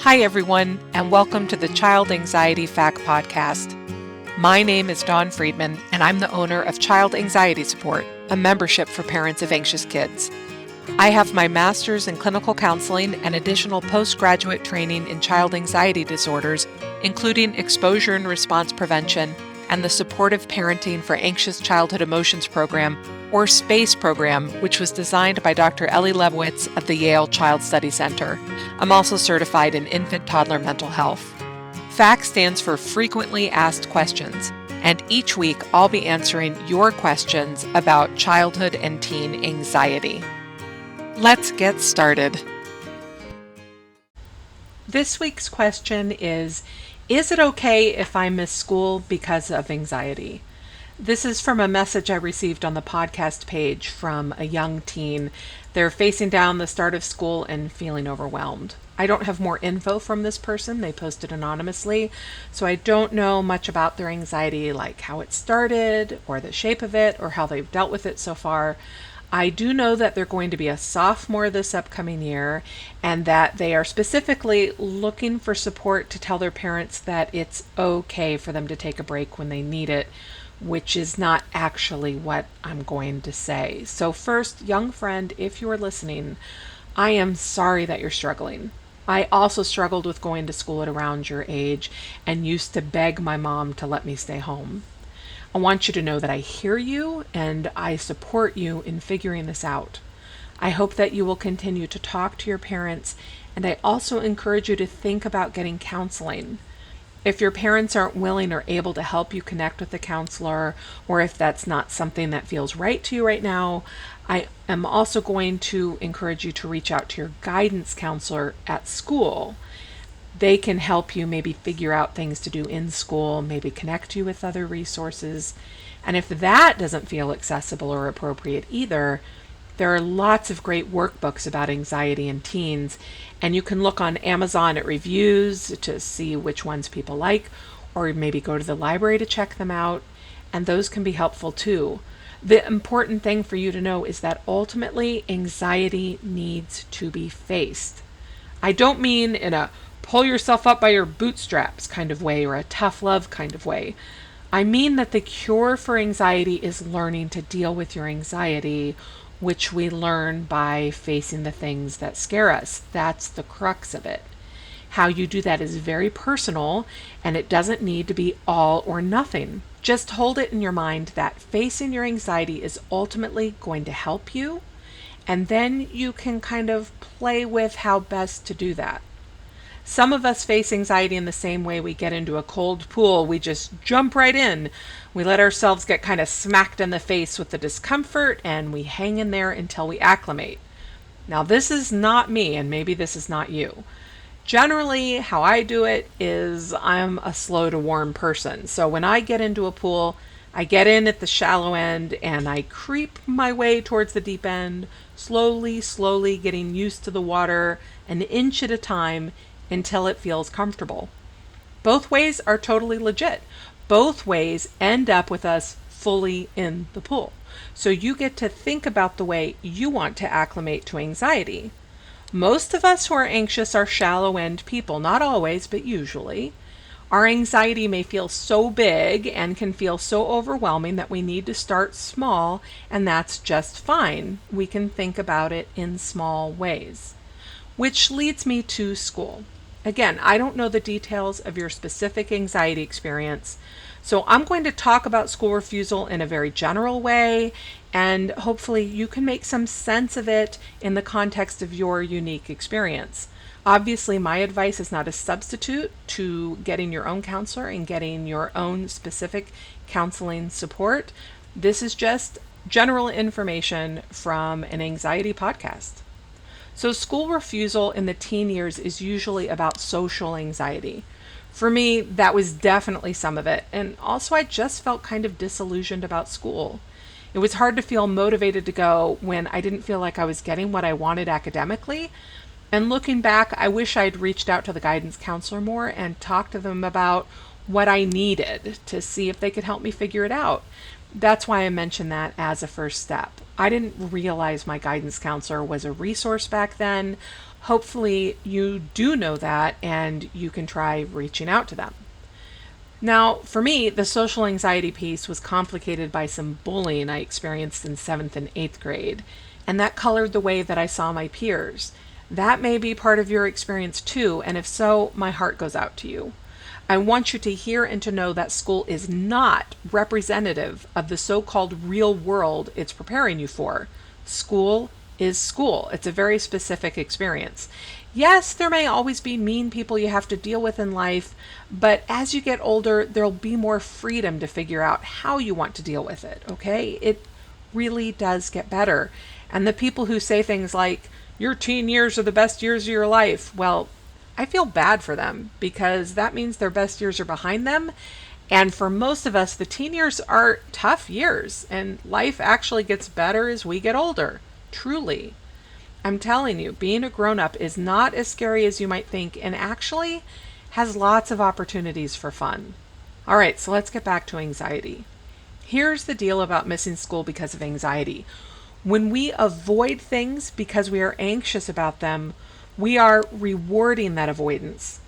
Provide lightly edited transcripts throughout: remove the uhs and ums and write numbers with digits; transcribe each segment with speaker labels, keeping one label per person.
Speaker 1: Hi, everyone, and welcome to the Child Anxiety Fact Podcast. My name is Dawn Friedman, and I'm the owner of Child Anxiety Support, a membership for parents of anxious kids. I have my master's in clinical counseling and additional postgraduate training in child anxiety disorders, including exposure and response prevention and the Supportive Parenting for Anxious Childhood Emotions program, or SPACE program, which was designed by Dr. Ellie Lebowitz of the Yale Child Study Center. I'm also certified in infant-toddler mental health. FACT stands for Frequently Asked Questions, and each week I'll be answering your questions about childhood and teen anxiety. Let's get started. This week's question is it okay if I miss school because of anxiety? This is from a message I received on the podcast page from a young teen. They're facing down the start of school and feeling overwhelmed. I don't have more info from this person. They posted anonymously, so I don't know much about their anxiety, like how it started or the shape of it or how they've dealt with it so far. I do know that they're going to be a sophomore this upcoming year and that they are specifically looking for support to tell their parents that it's okay for them to take a break when they need it, which is not actually what I'm going to say. So first, young friend, if you're listening, I am sorry that you're struggling. I also struggled with going to school at around your age and used to beg my mom to let me stay home. I want you to know that I hear you and I support you in figuring this out. I hope that you will continue to talk to your parents, and I also encourage you to think about getting counseling. If your parents aren't willing or able to help you connect with a counselor, or if that's not something that feels right to you right now, I am also going to encourage you to reach out to your guidance counselor at school. They can help you maybe figure out things to do in school, maybe connect you with other resources. And if that doesn't feel accessible or appropriate either, there are lots of great workbooks about anxiety in teens, and you can look on Amazon at reviews to see which ones people like, or maybe go to the library to check them out, and those can be helpful too. The important thing for you to know is that ultimately anxiety needs to be faced. I don't mean in a pull yourself up by your bootstraps kind of way or a tough love kind of way. I mean that the cure for anxiety is learning to deal with your anxiety, which we learn by facing the things that scare us. That's the crux of it. How you do that is very personal, and it doesn't need to be all or nothing. Just hold it in your mind that facing your anxiety is ultimately going to help you, and then you can kind of play with how best to do that. Some of us face anxiety in the same way we get into a cold pool. We just jump right in. We let ourselves get kind of smacked in the face with the discomfort, and we hang in there until we acclimate. Now, this is not me, and maybe this is not you. Generally, how I do it is I'm a slow to warm person. So when I get into a pool, I get in at the shallow end and I creep my way towards the deep end, slowly getting used to the water an inch at a time until it feels comfortable. Both ways are totally legit. Both ways end up with us fully in the pool. So you get to think about the way you want to acclimate to anxiety. Most of us who are anxious are shallow end people, not always, but usually. Our anxiety may feel so big and can feel so overwhelming that we need to start small, and that's just fine. We can think about it in small ways. Which leads me to school. Again, I don't know the details of your specific anxiety experience, so I'm going to talk about school refusal in a very general way, and hopefully you can make some sense of it in the context of your unique experience. Obviously, my advice is not a substitute to getting your own counselor and getting your own specific counseling support. This is just general information from an anxiety podcast. So school refusal in the teen years is usually about social anxiety. For me, that was definitely some of it. And also I just felt kind of disillusioned about school. It was hard to feel motivated to go when I didn't feel like I was getting what I wanted academically. And looking back, I wish I'd reached out to the guidance counselor more and talked to them about what I needed to see if they could help me figure it out. That's why I mentioned that as a first step. I didn't realize my guidance counselor was a resource back then. Hopefully you do know that and you can try reaching out to them. Now, for me, the social anxiety piece was complicated by some bullying I experienced in 7th and 8th grade, and that colored the way that I saw my peers. That may be part of your experience too, and if so, my heart goes out to you. I want you to hear and to know that school is not representative of the so-called real world it's preparing you for. School is school. It's a very specific experience. Yes, there may always be mean people you have to deal with in life, but as you get older, there'll be more freedom to figure out how you want to deal with it, okay? It really does get better. And the people who say things like, your teen years are the best years of your life, well, I feel bad for them because that means their best years are behind them. And for most of us, the teen years are tough years, and life actually gets better as we get older. Truly. I'm telling you, being a grown-up is not as scary as you might think, and actually has lots of opportunities for fun. All right, so let's get back to anxiety. Here's the deal about missing school because of anxiety. When we avoid things because we are anxious about them, we are rewarding that avoidance.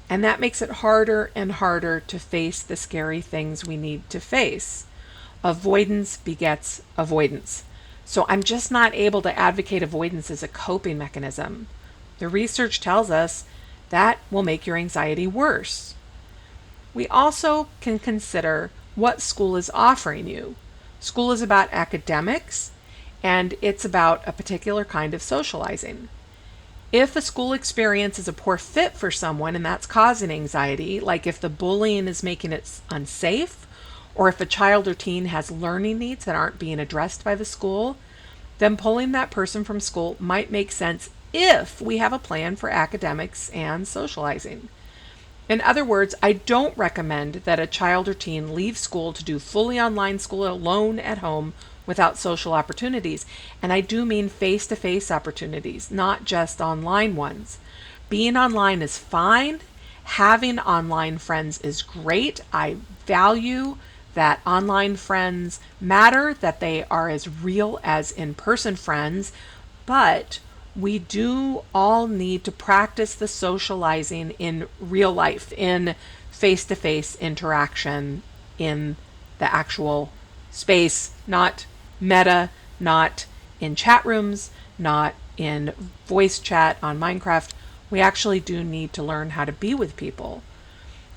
Speaker 1: And that makes it harder and harder to face the scary things we need to face. Avoidance begets avoidance. So I'm just not able to advocate avoidance as a coping mechanism. The research tells us that will make your anxiety worse. We also can consider what school is offering you. School is about academics, and it's about a particular kind of socializing. If a school experience is a poor fit for someone and that's causing anxiety, like if the bullying is making it unsafe, or if a child or teen has learning needs that aren't being addressed by the school, then pulling that person from school might make sense if we have a plan for academics and socializing. In other words, I don't recommend that a child or teen leave school to do fully online school alone at home without social opportunities. And I do mean face-to-face opportunities, not just online ones. Being online is fine. Having online friends is great. I value that online friends matter, that they are as real as in-person friends, but we do all need to practice the socializing in real life, in face-to-face interaction, in the actual space, not meta, not in chat rooms, not in voice chat on Minecraft. We actually do need to learn how to be with people.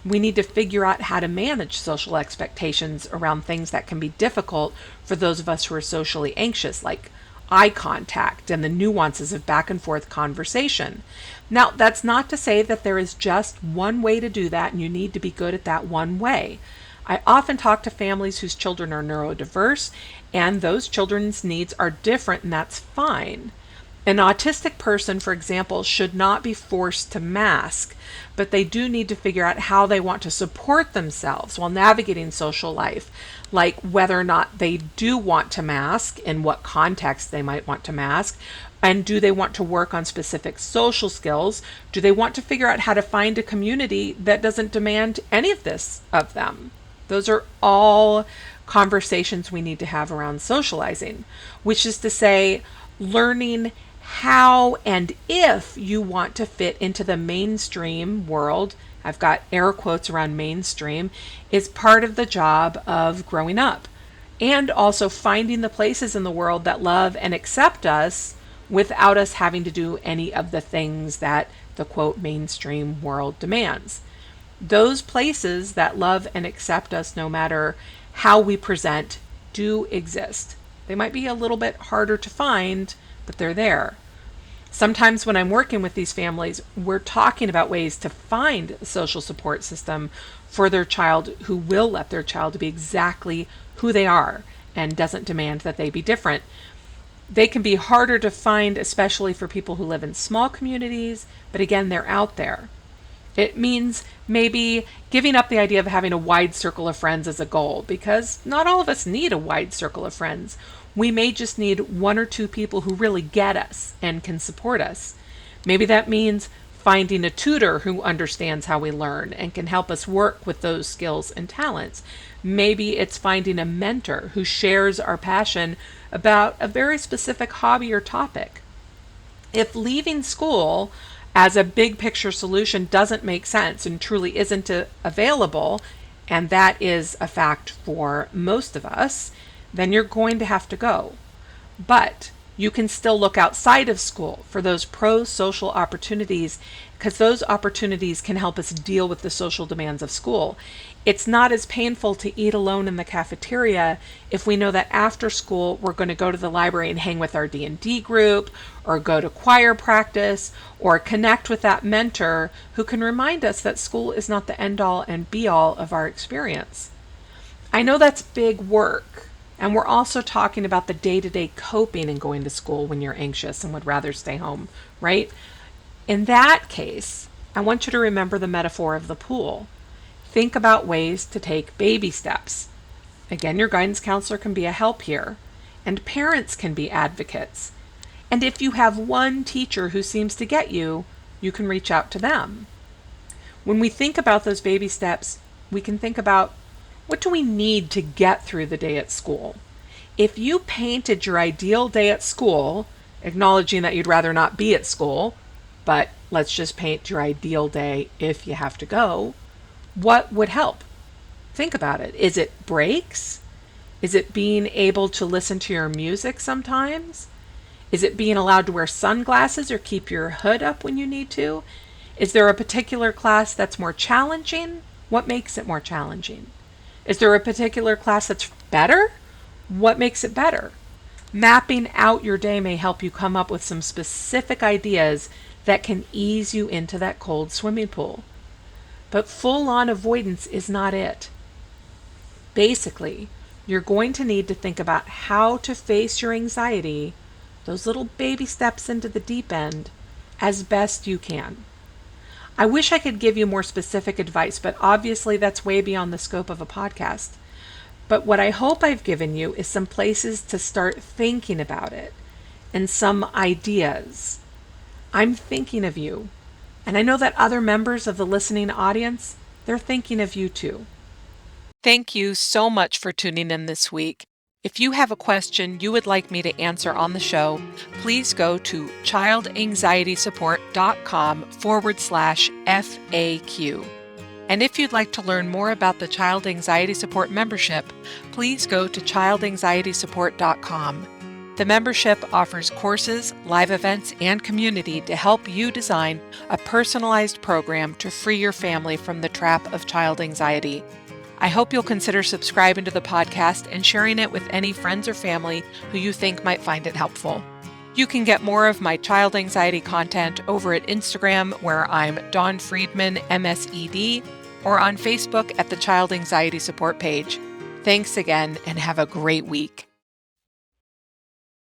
Speaker 1: We need to figure out how to manage social expectations around things that can be difficult for those of us who are socially anxious, like eye contact and the nuances of back and forth conversation. Now, that's not to say that there is just one way to do that and you need to be good at that one way. I often talk to families whose children are neurodiverse, and those children's needs are different, and that's fine. An autistic person, for example, should not be forced to mask, but they do need to figure out how they want to support themselves while navigating social life, like whether or not they do want to mask, in what context they might want to mask, and do they want to work on specific social skills? Do they want to figure out how to find a community that doesn't demand any of this of them? Those are all conversations we need to have around socializing, which is to say, learning how and if you want to fit into the mainstream world, I've got air quotes around mainstream, is part of the job of growing up. And also finding the places in the world that love and accept us without us having to do any of the things that the quote mainstream world demands. Those places that love and accept us no matter how we present do exist. They might be a little bit harder to find, but they're there. Sometimes when I'm working with these families, we're talking about ways to find a social support system for their child who will let their child be exactly who they are and doesn't demand that they be different. They can be harder to find, especially for people who live in small communities, but again, they're out there. It means maybe giving up the idea of having a wide circle of friends as a goal, because not all of us need a wide circle of friends. We may just need one or two people who really get us and can support us. Maybe that means finding a tutor who understands how we learn and can help us work with those skills and talents. Maybe it's finding a mentor who shares our passion about a very specific hobby or topic. If leaving school as a big picture solution doesn't make sense and truly isn't available, and that is a fact for most of us, then you're going to have to go. But you can still look outside of school for those pro-social opportunities, because those opportunities can help us deal with the social demands of school. It's not as painful to eat alone in the cafeteria if we know that after school we're going to go to the library and hang with our D&D group, or go to choir practice, or connect with that mentor who can remind us that school is not the end-all and be-all of our experience. I know that's big work, and we're also talking about the day-to-day coping and going to school when you're anxious and would rather stay home, right? In that case, I want you to remember the metaphor of the pool. Think about ways to take baby steps. Again, your guidance counselor can be a help here, and parents can be advocates. And if you have one teacher who seems to get you, you can reach out to them. When we think about those baby steps, we can think about, what do we need to get through the day at school? If you painted your ideal day at school, acknowledging that you'd rather not be at school, but let's just paint your ideal day if you have to go, what would help? Think about it. Is it breaks? Is it being able to listen to your music sometimes? Is it being allowed to wear sunglasses or keep your hood up when you need to? Is there a particular class that's more challenging? What makes it more challenging? Is there a particular class that's better? What makes it better? Mapping out your day may help you come up with some specific ideas that can ease you into that cold swimming pool. But full-on avoidance is not it. Basically, you're going to need to think about how to face your anxiety, those little baby steps into the deep end, as best you can. I wish I could give you more specific advice, but obviously that's way beyond the scope of a podcast. But what I hope I've given you is some places to start thinking about it and some ideas. I'm thinking of you, and I know that other members of the listening audience, they're thinking of you too. Thank you so much for tuning in this week. If you have a question you would like me to answer on the show, please go to childanxietysupport.com/FAQ. And if you'd like to learn more about the Child Anxiety Support membership, please go to childanxietysupport.com. The membership offers courses, live events, and community to help you design a personalized program to free your family from the trap of child anxiety. I hope you'll consider subscribing to the podcast and sharing it with any friends or family who you think might find it helpful. You can get more of my child anxiety content over at Instagram, where I'm Dawn Friedman, MSED, or on Facebook at the Child Anxiety Support page. Thanks again, and have a great week.